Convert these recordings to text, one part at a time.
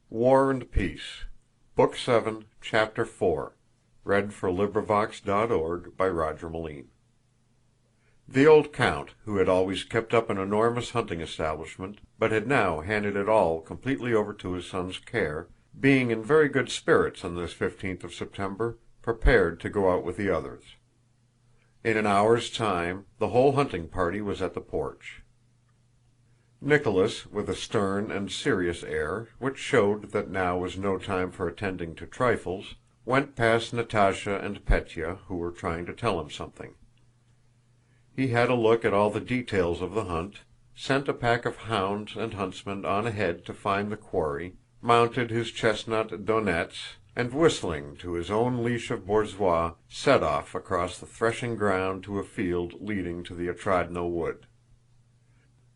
War and Peace, Book 7, Chapter 4. The old count, who had always kept up an enormous hunting establishment, but had now handed it all completely over to his son's care, being in very good spirits on this 15th of September, prepared to go out with the others. In an hour's time the whole hunting party was at the porch. Nicholas, with a stern and serious air, which showed that now was no time for attending to trifles, went past Natásha and Pétya, who were trying to tell him something. He had a look at all the details of the hunt, sent a pack of hounds and huntsmen on ahead to find the quarry, mounted his chestnut Donets, and whistling to his own leash of borzoi, set off across the threshing ground to a field leading to the Otrádnoe wood.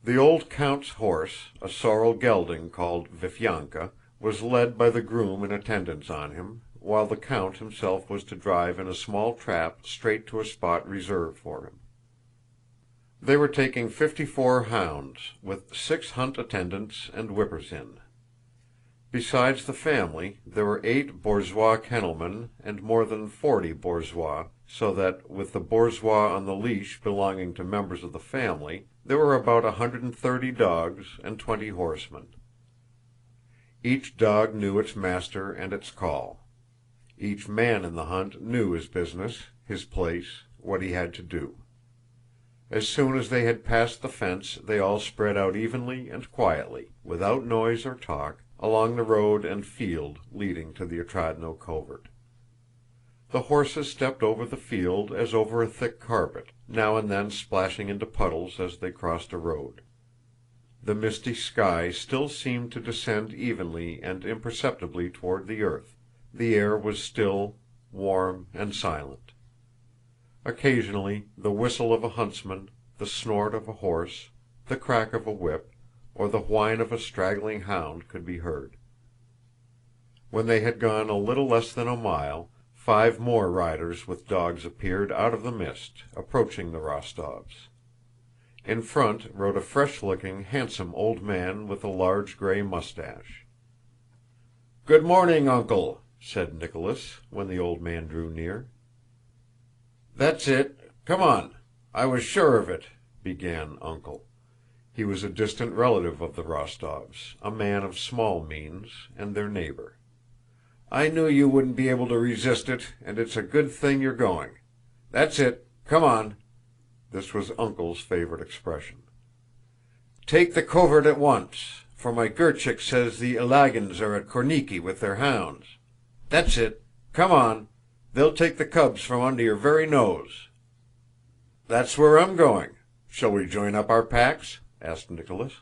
The old count's horse, a sorrel gelding called Viflyanka, was led by the groom in attendance on him, while the count himself was to drive in a small trap straight to a spot reserved for him. They were taking 54 hounds, with 6 hunt attendants and whippers in. Besides the family, there were 8 borzoi kennelmen and more than 40 borzoi, so that, with the borzoi on the leash belonging to members of the family, there were about 130 dogs and 20 horsemen. Each dog knew its master and its call. Each man in the hunt knew his business, his place, what he had to do. As soon as they had passed the fence they all spread out evenly and quietly, without noise or talk, along the road and field leading to the Otrádnoe covert. The horses stepped over the field as over a thick carpet, now and then splashing into puddles as they crossed a road. The misty sky still seemed to descend evenly and imperceptibly toward the earth. The air was still, warm, and silent. Occasionally the whistle of a huntsman, the snort of a horse, the crack of a whip, or the whine of a straggling hound could be heard. When they had gone a little less than a mile, 5 more riders with dogs appeared out of the mist, approaching the Rostóvs. In front rode a fresh-looking, handsome old man with a large gray mustache. "Good morning, Uncle," said Nicholas, when the old man drew near. "That's it. Come on. I was sure of it," began Uncle. He was a distant relative of the Rostóvs, a man of small means, and their neighbor. "I knew you wouldn't be able to resist it, and it's a good thing you're going. That's it. Come on." This was Uncle's favorite expression. "Take the covert at once, for my Gurchik says the Ilágins are at Korniki with their hounds. That's it. Come on. They'll take the cubs from under your very nose." "That's where I'm going. Shall we join up our packs?" asked Nicholas.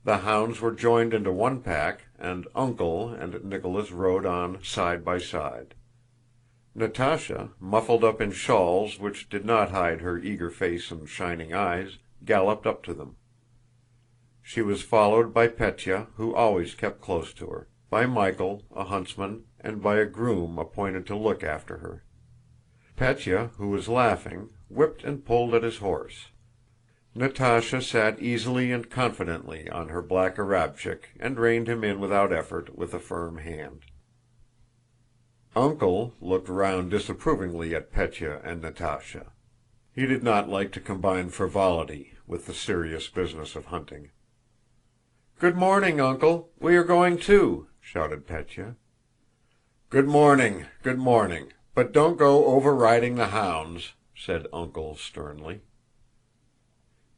The hounds were joined into one pack, and Uncle and Nicholas rode on side by side. Natásha, muffled up in shawls which did not hide her eager face and shining eyes, galloped up to them. She was followed by Pétya, who always kept close to her, by Michael, a huntsman, and by a groom appointed to look after her. Pétya, who was laughing, whipped and pulled at his horse. Natásha sat easily and confidently on her black Arabchik and reined him in without effort, with a firm hand. Uncle looked round disapprovingly at Pétya and Natásha. He did not like to combine frivolity with the serious business of hunting. "Good morning, Uncle. We are going too," shouted Pétya. "Good morning, good morning, but don't go overriding the hounds," said Uncle sternly.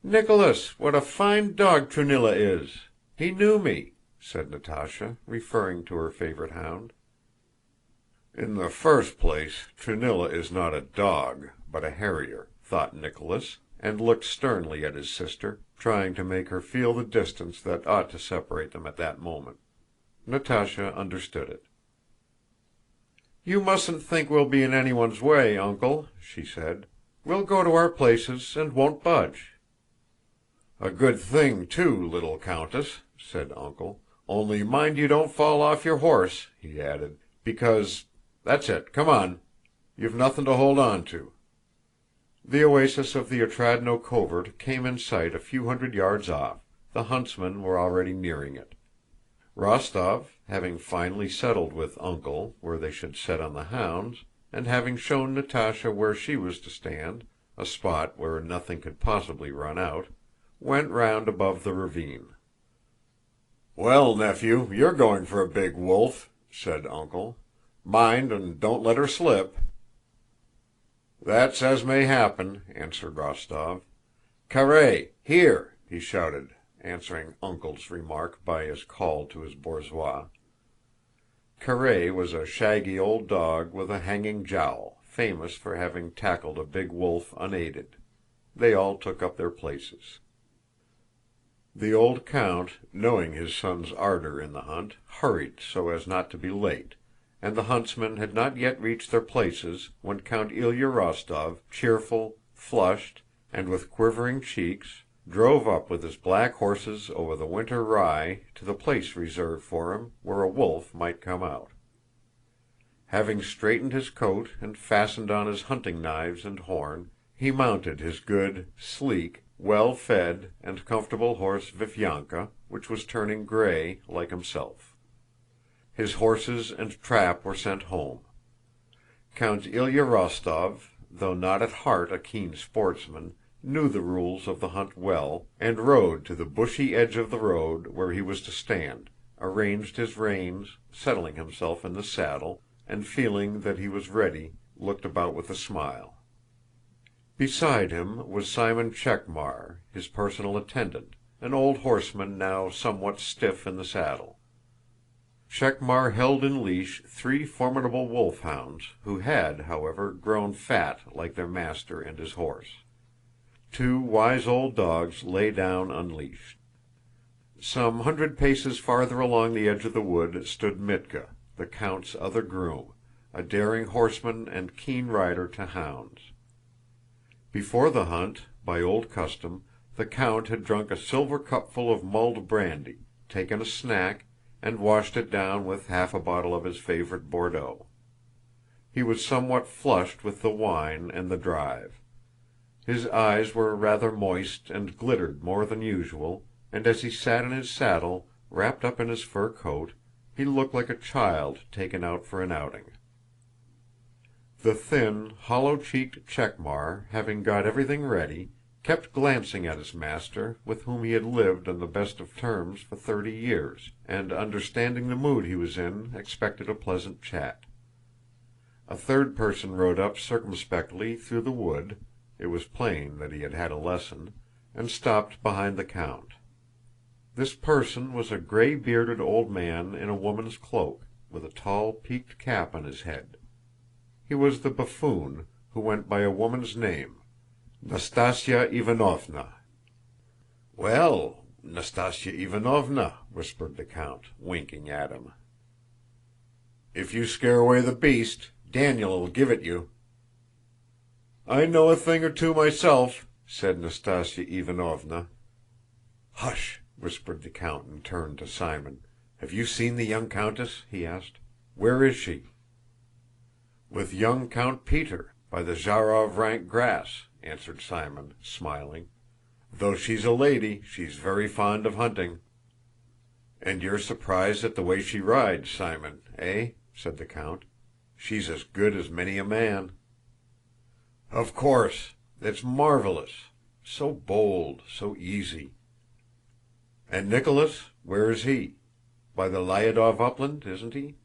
"Nicholas, what a fine dog Trunilla is! He knew me," said Natásha, referring to her favorite hound. "In the first place, Trunilla is not a dog, but a harrier," thought Nicholas, and looked sternly at his sister, trying to make her feel the distance that ought to separate them at that moment. Natásha understood it. "You mustn't think we'll be in anyone's way, Uncle," she said. "We'll go to our places and won't budge." "A good thing too, little countess," said Uncle. "Only mind you don't fall off your horse," he added, "because... That's it, come on. You've nothing to hold on to." The oasis of the Otrádnoe covert came in sight a few hundred yards off. The huntsmen were already nearing it. Rostóv, having finally settled with "Uncle" where they should set on the hounds, and having shown Natásha where she was to stand, a spot where nothing could possibly run out, went round above the ravine. "Well, nephew, you're going for a big wolf," said "Uncle." "Mind and don't let her slip." "That's as may happen," answered Rostóv. "Karáy, here!" he shouted, answering "Uncle's" remark by his call to his borzoi. Karáy was a shaggy old dog with a hanging jowl, famous for having tackled a big wolf unaided. They all took up their places. The old count, knowing his son's ardor in the hunt, hurried so as not to be late, and the huntsmen had not yet reached their places when Count Ilyá Rostóv, cheerful, flushed, and with quivering cheeks, drove up with his black horses over the winter rye to the place reserved for him where a wolf might come out. Having straightened his coat and fastened on his hunting knives and horn, he mounted his good, sleek, well-fed and comfortable horse Viflyanka, which was turning gray like himself. His horses and trap were sent home. Count Ilyá Rostóv, though not at heart a keen sportsman, knew the rules of the hunt well, and rode to the bushy edge of the road where he was to stand, arranged his reins, settling himself in the saddle, and feeling that he was ready, looked about with a smile. Beside him was Simon Chekmár, his personal attendant, an old horseman now somewhat stiff in the saddle. Chekmár held in leash three formidable wolfhounds who had, however, grown fat like their master and his horse. Two wise old dogs lay down unleashed. Some 100 paces farther along the edge of the wood stood Mítka, the count's other groom, a daring horseman and keen rider to hounds. Before the hunt, by old custom, the count had drunk a silver cupful of mulled brandy, taken a snack, and washed it down with half a bottle of his favorite Bordeaux. He was somewhat flushed with the wine and the drive. His eyes were rather moist and glittered more than usual, and as he sat in his saddle, wrapped up in his fur coat, he looked like a child taken out for an outing. The thin, hollow-cheeked Chekmár, having got everything ready, kept glancing at his master, with whom he had lived on the best of terms for 30 years, and understanding the mood he was in, expected a pleasant chat. A third person rode up circumspectly through the wood, it was plain that he had had a lesson, and stopped behind the count. This person was a gray-bearded old man in a woman's cloak, with a tall peaked cap on his head. He was the buffoon, who went by a woman's name, Nastásya Ivánovna. "Well, Nastásya Ivánovna," whispered the count, winking at him. "If you scare away the beast, Daniel'll give it you." "I know a thing or two myself," said Nastásya Ivánovna. "Hush!" whispered the count and turned to Simon. "Have you seen the young countess?" he asked. "Where is she?" "With young Count Peter, by the Zharov rank grass," answered Simon, smiling. "Though she's a lady, she's very fond of hunting." "And you're surprised at the way she rides, Simon, eh?" said the count. "She's as good as many a man." "Of course. It's marvelous. So bold, so easy." "And Nicholas, where is he? By the Lyádov upland, isn't he?"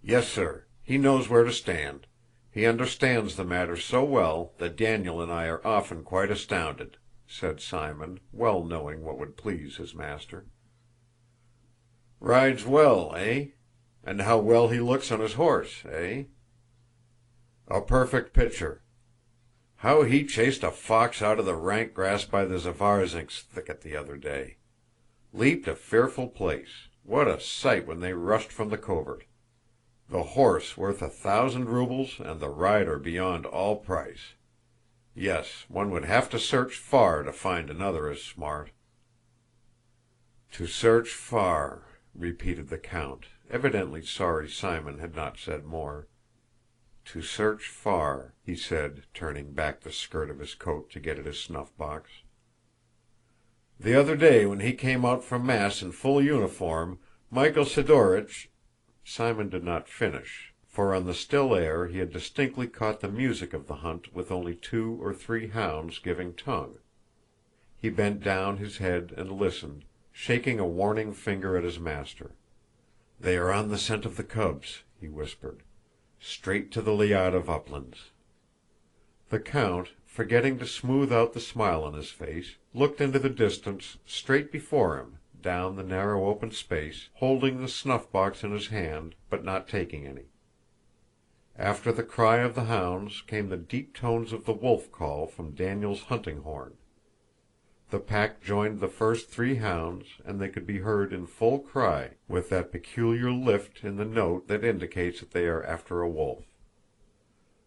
"Yes, sir. He knows where to stand. He understands the matter so well that Daniel and I are often quite astounded," said Simon, well knowing what would please his master. "Rides well, eh? And how well he looks on his horse, eh?" "A perfect picture. How he chased a fox out of the rank grass by the Zavarzynks thicket the other day! Leaped a fearful place. What a sight when they rushed from the covert! The horse worth 1,000 rubles and the rider beyond all price. Yes, one would have to search far to find another as smart." "To search far," repeated the count, evidently sorry Simon had not said more. "To search far," he said, turning back the skirt of his coat to get at his snuff-box. "The other day when he came out from mass in full uniform, Michael Sidorich—" Simon did not finish, for on the still air he had distinctly caught the music of the hunt with only 2 or 3 hounds giving tongue. He bent down his head and listened, shaking a warning finger at his master. "They are on the scent of the cubs," he whispered. "Straight to the Lyádov uplands." The count, forgetting to smooth out the smile on his face, looked into the distance, straight before him, down the narrow open space, holding the snuff-box in his hand, but not taking any. After the cry of the hounds came the deep tones of the wolf call from Daniel's hunting horn. The pack joined the first 3 hounds, and they could be heard in full cry, with that peculiar lift in the note that indicates that they are after a wolf.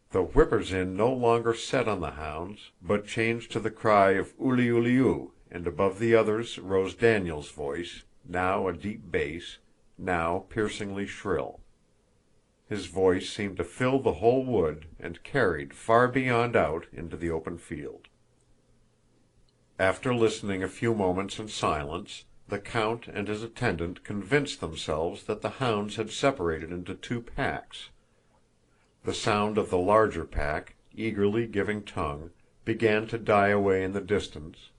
The whippers-in no longer set on the hounds, but changed to the cry of uli-uli-u, and above the others rose Daniel's voice, now a deep bass, now piercingly shrill. His voice seemed to fill the whole wood and carried far beyond out into the open field. After listening a few moments in silence, the count and his attendant convinced themselves that the hounds had separated into 2 packs. The sound of the larger pack, eagerly giving tongue, began to die away in the distance.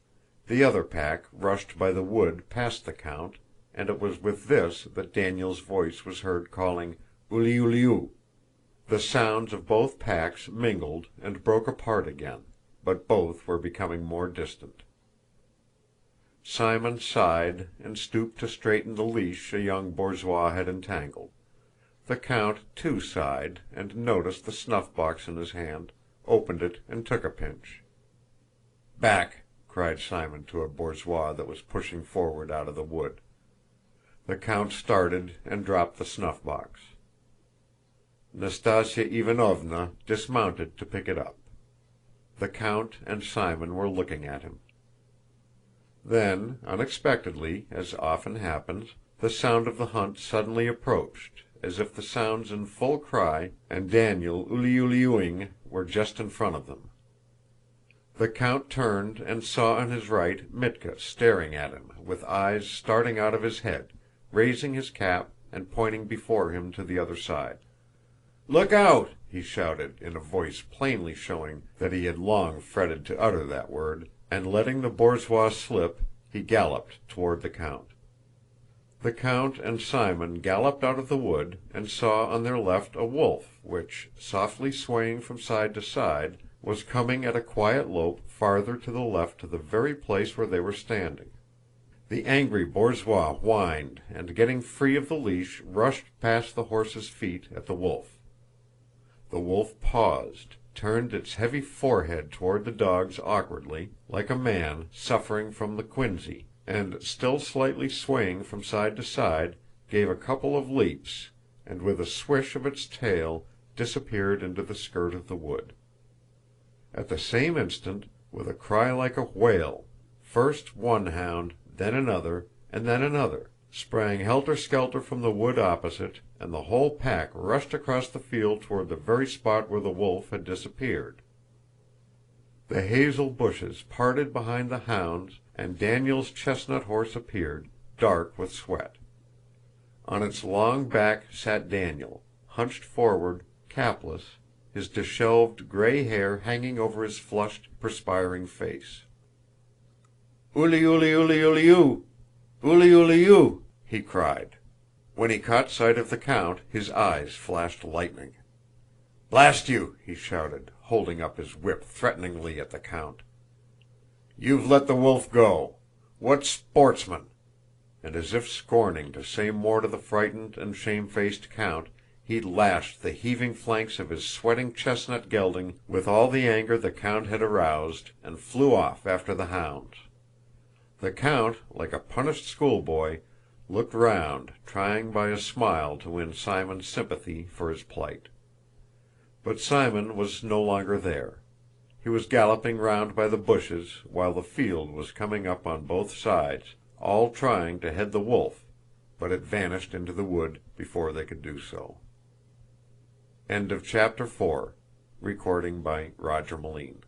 The other pack rushed by the wood past the count, and it was with this that Daniel's voice was heard calling uli-uli-u. The sounds of both packs mingled and broke apart again, but both were becoming more distant. Simon sighed and stooped to straighten the leash a young bourgeois had entangled. The count too sighed and noticed the snuff-box in his hand, opened it and took a pinch. "Back!" cried Simon to a bourgeois that was pushing forward out of the wood. The count started and dropped the snuff-box. Nastásya Ivánovna dismounted to pick it up. The count and Simon were looking at him. Then, unexpectedly, as often happens, the sound of the hunt suddenly approached, as if the sounds in full cry and Daniel uli-uli-uing were just in front of them. The count turned and saw on his right Mítka staring at him with eyes starting out of his head, raising his cap and pointing before him to the other side. "Look out!" he shouted in a voice plainly showing that he had long fretted to utter that word, and letting the bourgeois slip, he galloped toward the count. The count and Simon galloped out of the wood and saw on their left a wolf which, softly swaying from side to side, was coming at a quiet lope farther to the left to the very place where they were standing. The angry bourgeois whined and, getting free of the leash, rushed past the horse's feet at the wolf. The wolf paused, turned its heavy forehead toward the dogs awkwardly, like a man suffering from the quinsy, and, still slightly swaying from side to side, gave a couple of leaps, and with a swish of its tail disappeared into the skirt of the wood. At the same instant, with a cry like a whale, first one hound, then another, and then another, sprang helter-skelter from the wood opposite, and the whole pack rushed across the field toward the very spot where the wolf had disappeared. The hazel bushes parted behind the hounds, and Daniel's chestnut horse appeared, dark with sweat. On its long back sat Daniel, hunched forward, capless, his disheveled gray hair hanging over his flushed, perspiring face. "Uli, uli, uli, uli, u! Uli, uli, u!" he cried. When he caught sight of the count, his eyes flashed lightning. "Blast you!" he shouted, holding up his whip threateningly at the count. "You've let the wolf go! What sportsman!" And as if scorning to say more to the frightened and shamefaced count, he lashed the heaving flanks of his sweating chestnut gelding with all the anger the count had aroused, and flew off after the hounds. The count, like a punished schoolboy, looked round, trying by a smile to win Simon's sympathy for his plight. But Simon was no longer there. He was galloping round by the bushes while the field was coming up on both sides, all trying to head the wolf, but it vanished into the wood before they could do so. End of chapter 4. Recording by Roger Moline.